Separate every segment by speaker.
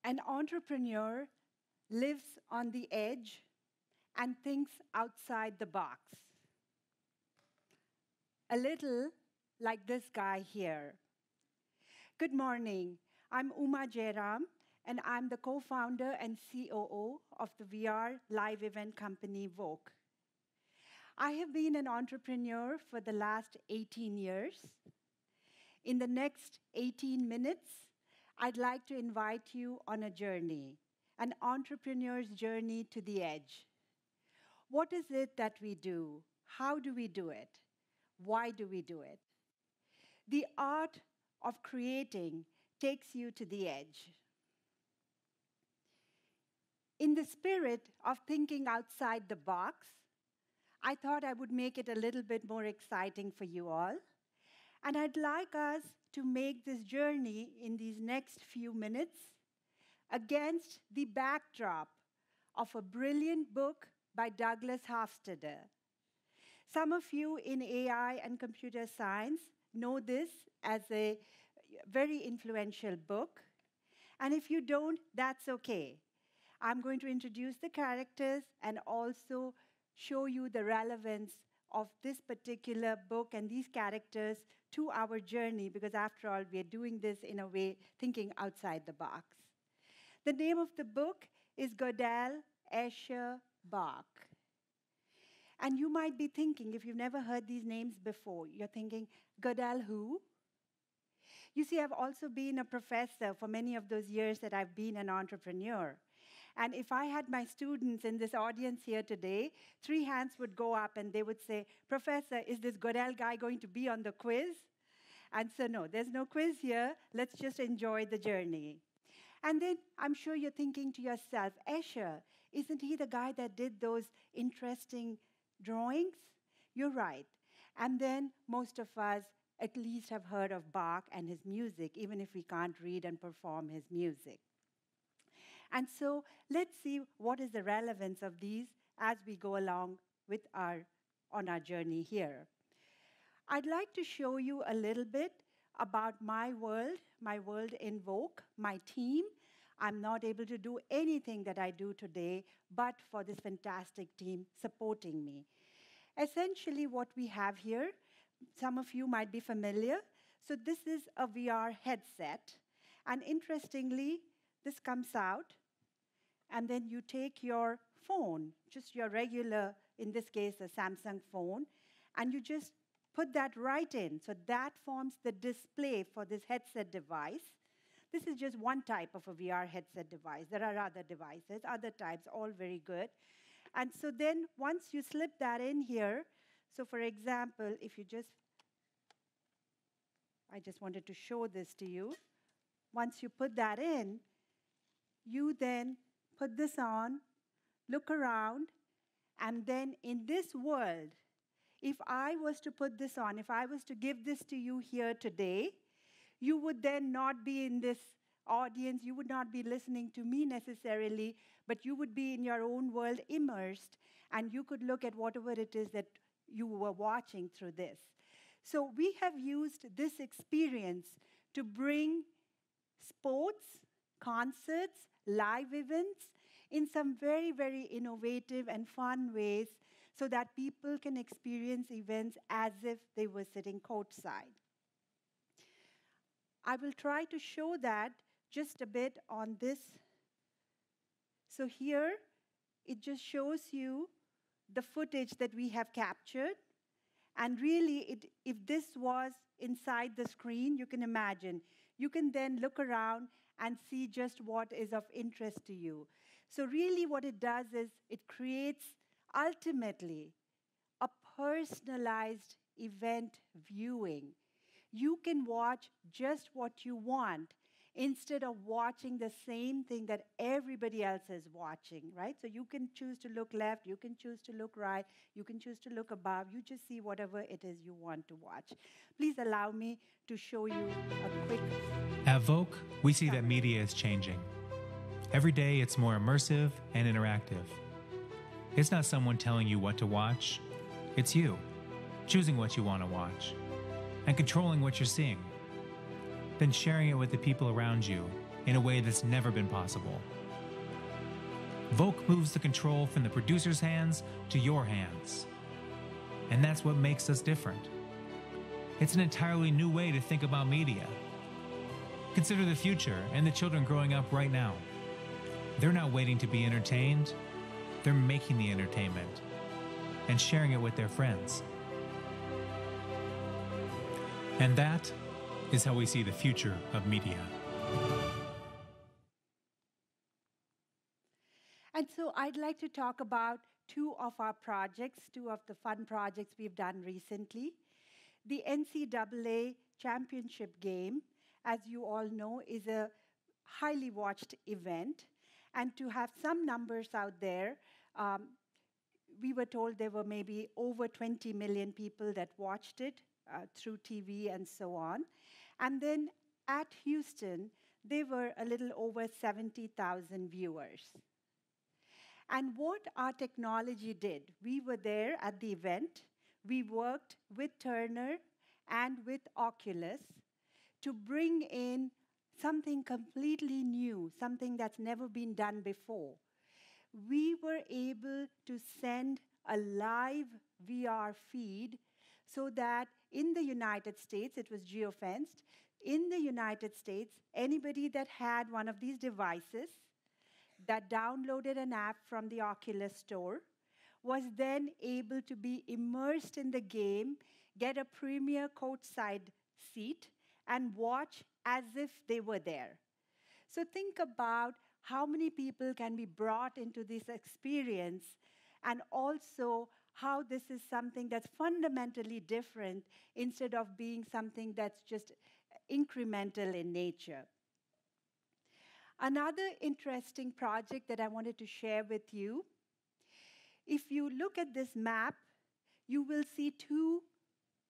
Speaker 1: An entrepreneur lives on the edge and thinks outside the box. A little like this guy here. Good morning. I'm Jayaram, and I'm the co-founder and COO of the VR live event company VOKE. I have been an entrepreneur for the last 18 years. In the next 18 minutes, I'd like to invite you on a journey, an entrepreneur's journey to the edge. What is it that we do? How do we do it? Why do we do it? The art of creating takes you to the edge. In the spirit of thinking outside the box, I thought I would make it a little bit more exciting for you all. And I'd like us to make this journey in these next few minutes against the backdrop of a brilliant book by Douglas Hofstadter. Some of you in AI and computer science know this as a very influential book. And if you don't, that's okay. I'm going to introduce the characters and also show you the relevance of this particular book and these characters to our journey, because after all, we're doing this in a way, thinking outside the box. The name of the book is Godel, Escher, Bach. And you might be thinking, if you've never heard these names before, you're thinking, Godel who? You see, I've also been a professor for many of those years that I've been an entrepreneur. And if I had my students in this audience here today, 3 hands would go up and they would say, Professor, is this Godel guy going to be on the quiz? And so no, there's no quiz here. Let's just enjoy the journey. And then I'm sure you're thinking to yourself, Escher, isn't he the guy that did those interesting drawings? You're right. And then most of us at least have heard of Bach and his music, even if we can't read and perform his music. And so let's see what is the relevance of these as we go along on our journey here. I'd like to show you a little bit about my world in VOKE, my team. I'm not able to do anything that I do today, but for this fantastic team supporting me. Essentially what we have here, some of you might be familiar. So this is a VR headset. And interestingly, this comes out, and then you take your phone, just your regular, in this case, a Samsung phone, and you just put that right in. So that forms the display for this headset device. This is just one type of a VR headset device. There are other devices, other types, all very good. And so then once you slip that in here, so for example, if you I just wanted to show this to you. Once you put that in, you then put this on, look around, and then in this world, if I was to put this on, if I was to give this to you here today, you would then not be in this audience, you would not be listening to me necessarily, but you would be in your own world immersed, and you could look at whatever it is that you were watching through this. So we have used this experience to bring sports, concerts, live events in some very, very innovative and fun ways so that people can experience events as if they were sitting courtside. I will try to show that just a bit on this. So here, it just shows you the footage that we have captured. And really, if this was inside the screen, you can imagine. You can then look around and see just what is of interest to you. So really what it does is it creates, ultimately, a personalized event viewing. You can watch just what you want instead of watching the same thing that everybody else is watching, right? So you can choose to look left, you can choose to look right, you can choose to look above, you just see whatever it is you want to watch. Please allow me to show you a quick...
Speaker 2: At VOKE, we see that media is changing. Every day it's more immersive and interactive. It's not someone telling you what to watch, it's you, choosing what you want to watch, and controlling what you're seeing, then sharing it with the people around you in a way that's never been possible. VOKE moves the control from the producer's hands to your hands. And that's what makes us different. It's an entirely new way to think about media. Consider the future and the children growing up right now. They're not waiting to be entertained. They're making the entertainment and sharing it with their friends. And that is how we see the future of media.
Speaker 1: And so I'd like to talk about two of our projects, two of the fun projects we've done recently. The NCAA championship game, as you all know, is a highly watched event. And to have some numbers out there, we were told there were maybe over 20 million people that watched it through TV and so on. And then at Houston, there were a little over 70,000 viewers. And what our technology did, we were there at the event. We worked with Turner and with Oculus to bring in something completely new, something that's never been done before. We were able to send a live VR feed so that in the United States, it was geofenced, in the United States, anybody that had one of these devices that downloaded an app from the Oculus store was then able to be immersed in the game, get a premier courtside seat, and watch as if they were there. So think about how many people can be brought into this experience, and also how this is something that's fundamentally different instead of being something that's just incremental in nature. Another interesting project that I wanted to share with you, if you look at this map, you will see two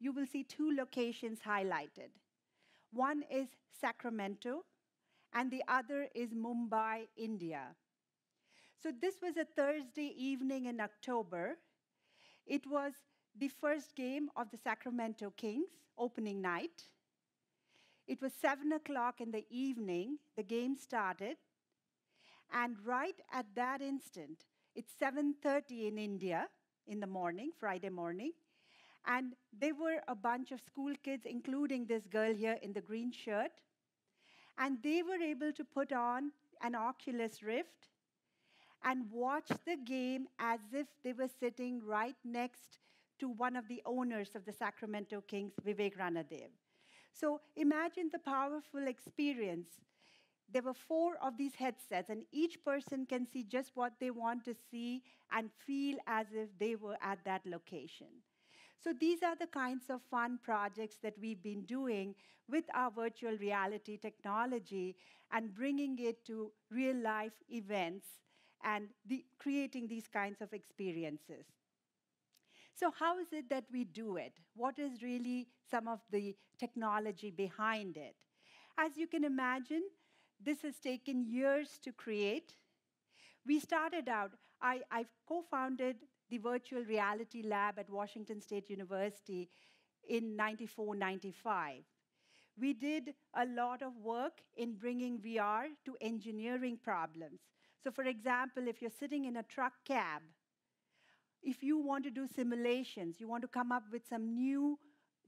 Speaker 1: locations highlighted. One is Sacramento, and the other is Mumbai, India. So this was a Thursday evening in October. It was the first game of the Sacramento Kings, opening night. It was 7 o'clock in the evening, the game started, and right at that instant, it's 7:30 in India in the morning, Friday morning, and there were a bunch of school kids, including this girl here in the green shirt, and they were able to put on an Oculus Rift and watch the game as if they were sitting right next to one of the owners of the Sacramento Kings, Vivek Ranadev. So imagine the powerful experience. There were 4 of these headsets, and each person can see just what they want to see and feel as if they were at that location. So these are the kinds of fun projects that we've been doing with our virtual reality technology and bringing it to real-life events and creating these kinds of experiences. So how is it that we do it? What is really some of the technology behind it? As you can imagine, this has taken years to create. We started out, I've co-founded the Virtual Reality Lab at Washington State University in 94-95. We did a lot of work in bringing VR to engineering problems. So for example, if you're sitting in a truck cab, if you want to do simulations, you want to come up with some new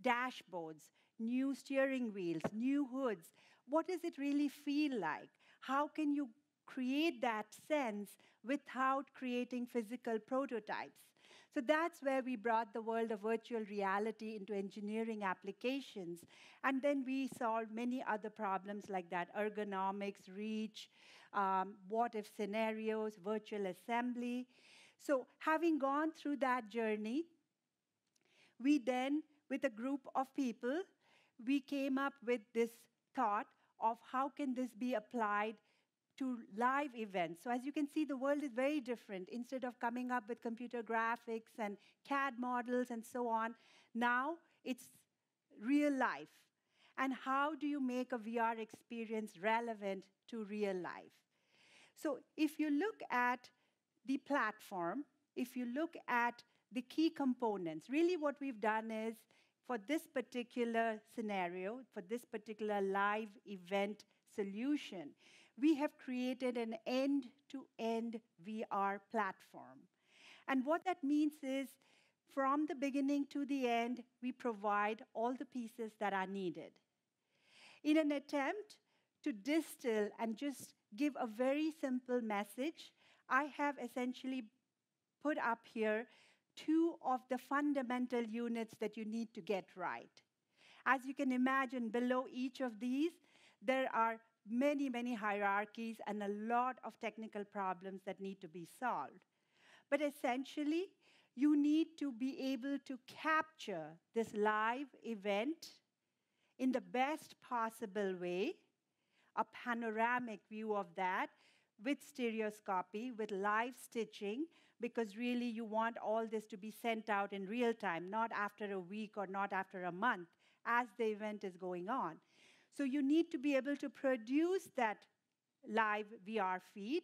Speaker 1: dashboards, new steering wheels, new hoods, what does it really feel like? How can you create that sense without creating physical prototypes? So that's where we brought the world of virtual reality into engineering applications. And then we solved many other problems like that: ergonomics, reach, what-if scenarios, virtual assembly. So having gone through that journey, we then, with a group of people, we came up with this thought of how can this be applied to live events. So as you can see, the world is very different. Instead of coming up with computer graphics and CAD models and so on, now it's real life. And how do you make a VR experience relevant to real life? So if you look at the platform, if you look at the key components, really what we've done is, for this particular scenario, for this particular live event solution, we have created an end-to-end VR platform. And what that means is, from the beginning to the end, we provide all the pieces that are needed. In an attempt to distill and just give a very simple message, I have essentially put up here 2 of the fundamental units that you need to get right. As you can imagine, below each of these, there are many, many hierarchies and a lot of technical problems that need to be solved. But essentially, you need to be able to capture this live event in the best possible way, a panoramic view of that with stereoscopy, with live stitching, because really you want all this to be sent out in real time, not after a week or not after a month, as the event is going on. So you need to be able to produce that live VR feed,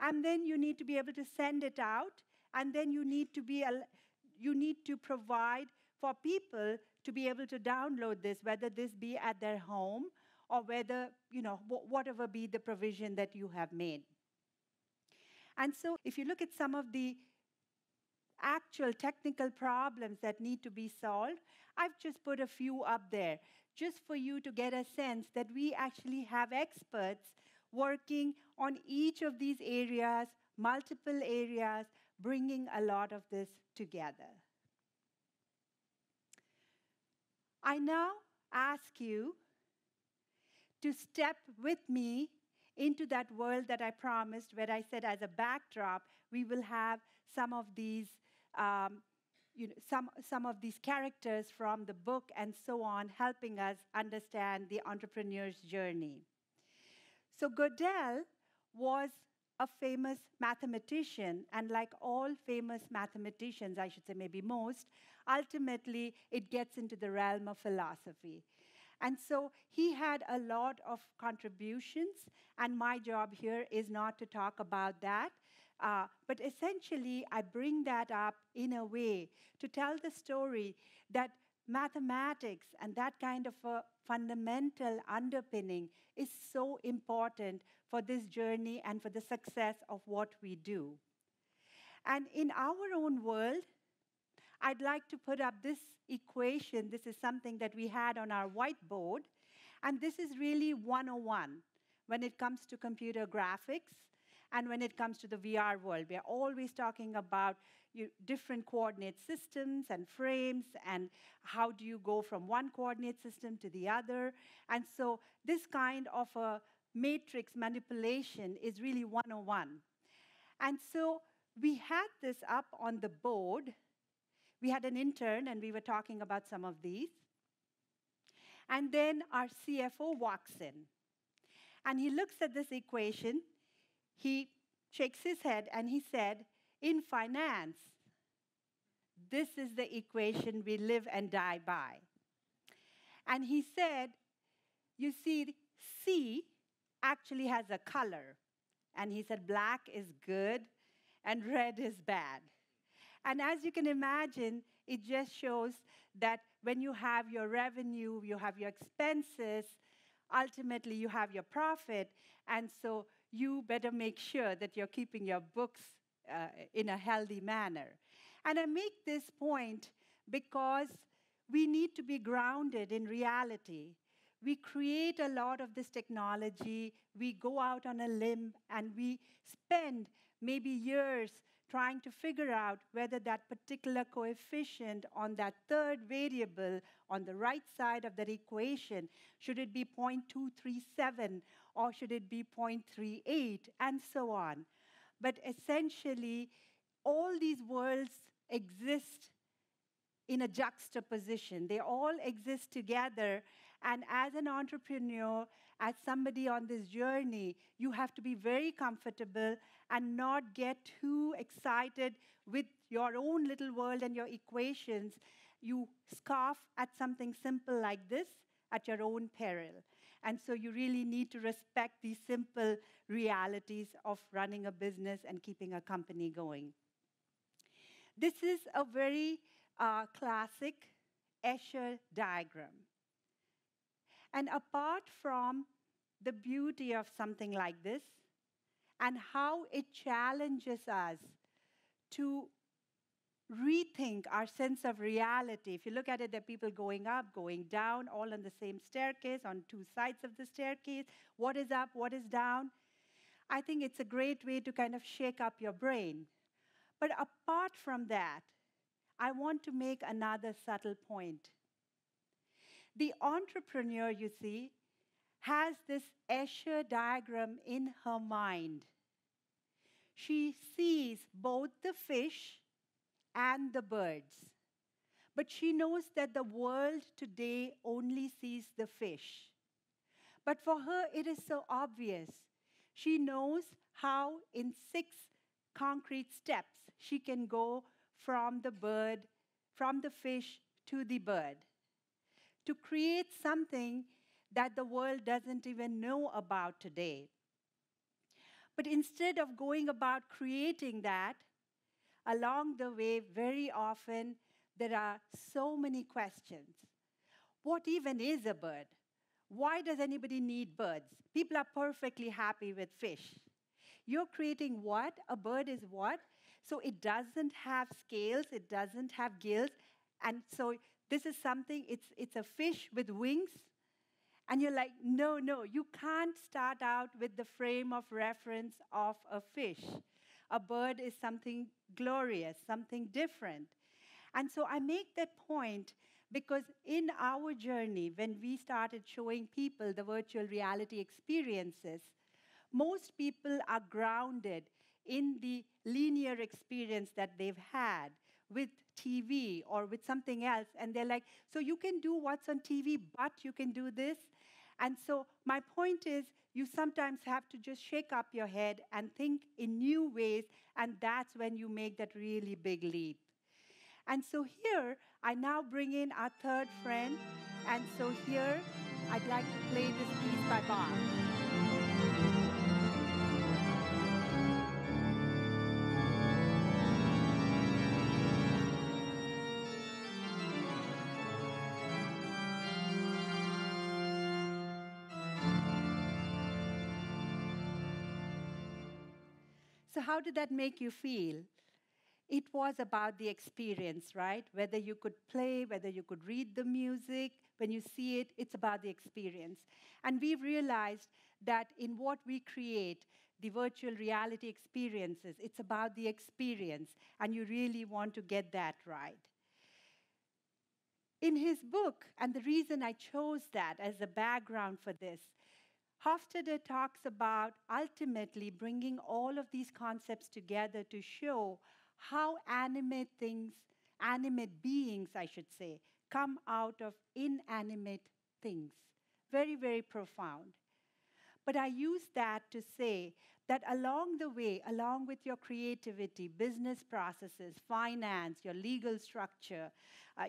Speaker 1: and then you need to be able to send it out, and then you need to provide for people to be able to download this, whether this be at their home or whether, whatever be the provision that you have made. And so if you look at some of the actual technical problems that need to be solved, I've just put a few up there, just for you to get a sense that we actually have experts working on each of these areas, multiple areas, bringing a lot of this together. I now ask you to step with me into that world that I promised, where I said as a backdrop, we will have some of these some of these characters from the book and so on, helping us understand the entrepreneur's journey. So Gödel was a famous mathematician, and like all famous mathematicians, I should say maybe most, ultimately it gets into the realm of philosophy. And so he had a lot of contributions, and my job here is not to talk about that. But essentially, I bring that up in a way to tell the story that mathematics and that kind of a fundamental underpinning is so important for this journey and for the success of what we do. And in our own world, I'd like to put up this equation. This is something that we had on our whiteboard, and this is really 101 when it comes to computer graphics and when it comes to the VR world. We're always talking about different coordinate systems and frames, and how do you go from one coordinate system to the other. And so this kind of a matrix manipulation is really 101. And so we had this up on the board. We had an intern, and we were talking about some of these. And then our CFO walks in, and he looks at this equation. He shakes his head, and he said, in finance, this is the equation we live and die by. And he said, you see, C actually has a color. And he said, black is good, and red is bad. And as you can imagine, it just shows that when you have your revenue, you have your expenses, ultimately you have your profit, and so you better make sure that you're keeping your books in a healthy manner. And I make this point because we need to be grounded in reality. We create a lot of this technology, we go out on a limb, and we spend maybe years trying to figure out whether that particular coefficient on that third variable on the right side of that equation, should it be 0.237 or should it be 0.38, and so on. But essentially, all these worlds exist in a juxtaposition. They all exist together, and as an entrepreneur, as somebody on this journey, you have to be very comfortable and not get too excited with your own little world and your equations. You scoff at something simple like this at your own peril. And so you really need to respect these simple realities of running a business and keeping a company going. This is a very classic Escher diagram. And apart from the beauty of something like this and how it challenges us to rethink our sense of reality. If you look at it, there are people going up, going down, all on the same staircase, on two sides of the staircase. What is up, what is down? I think it's a great way to kind of shake up your brain. But apart from that, I want to make another subtle point. The entrepreneur, you see, has this Escher diagram in her mind. She sees both the fish and the birds. But she knows that the world today only sees the fish. But for her, it is so obvious. She knows how in 6 concrete steps she can go from the fish to the bird, to create something that the world doesn't even know about today. But instead of going about creating that, along the way, very often, there are so many questions. What even is a bird? Why does anybody need birds? People are perfectly happy with fish. You're creating what? A bird is what? So it doesn't have scales, it doesn't have gills, and so this is something, it's a fish with wings. And you're like, no, you can't start out with the frame of reference of a fish. A bird is something glorious, something different. And so I make that point because in our journey, when we started showing people the virtual reality experiences, most people are grounded in the linear experience that they've had with TV or with something else. And they're like, so you can do what's on TV, but you can do this. And so my point is, you sometimes have to just shake up your head and think in new ways, and that's when you make that really big leap. And so here, I now bring in our third friend. And so here, I'd like to play this piece by Bach. So how did that make you feel? It was about the experience, right? Whether you could play, whether you could read the music, when you see it, it's about the experience. And we've realized that in what we create, the virtual reality experiences, it's about the experience, and you really want to get that right. In his book, and the reason I chose that as a background for this, Hofstadter talks about ultimately bringing all of these concepts together to show how animate beings, I should say, come out of inanimate things. Very, very profound. But I use that to say that along the way, along with your creativity, business processes, finance, your legal structure,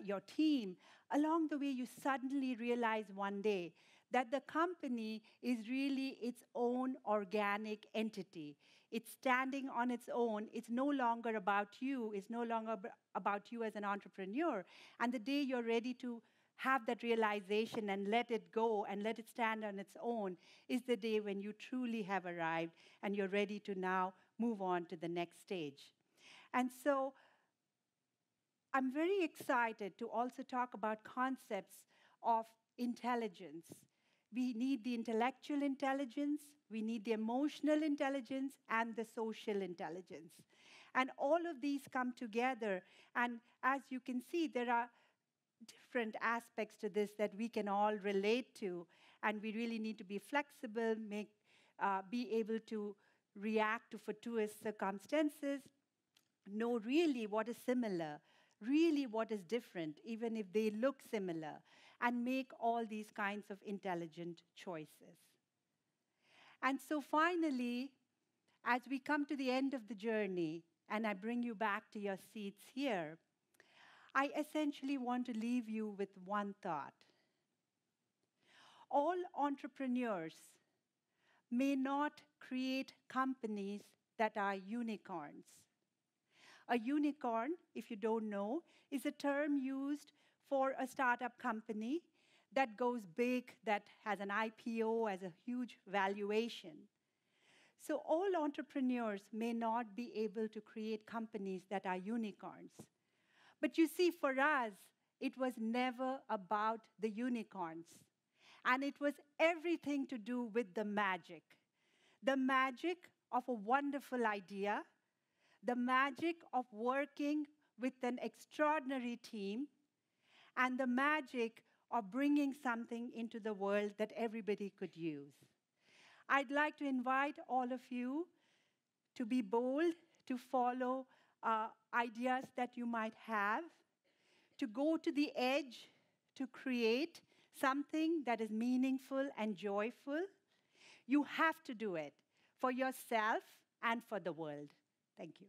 Speaker 1: your team, along the way you suddenly realize one day that the company is really its own organic entity. It's standing on its own. It's no longer about you. It's no longer about you as an entrepreneur. And the day you're ready to have that realization and let it go and let it stand on its own is the day when you truly have arrived and you're ready to now move on to the next stage. And so I'm very excited to also talk about concepts of intelligence. We need the intellectual intelligence, we need the emotional intelligence, and the social intelligence. And all of these come together, and as you can see, there are different aspects to this that we can all relate to, and we really need to be flexible, be able to react to fortuitous circumstances, know really what is similar, really what is different, even if they look similar, and make all these kinds of intelligent choices. And so finally, as we come to the end of the journey, and I bring you back to your seats here, I essentially want to leave you with one thought. All entrepreneurs may not create companies that are unicorns. A unicorn, if you don't know, is a term used for a startup company that goes big, that has an IPO, has a huge valuation. So all entrepreneurs may not be able to create companies that are unicorns. But you see, for us, it was never about the unicorns. And it was everything to do with the magic of a wonderful idea, the magic of working with an extraordinary team, and the magic of bringing something into the world that everybody could use. I'd like to invite all of you to be bold, to follow ideas that you might have, to go to the edge, to create something that is meaningful and joyful. You have to do it for yourself and for the world. Thank you.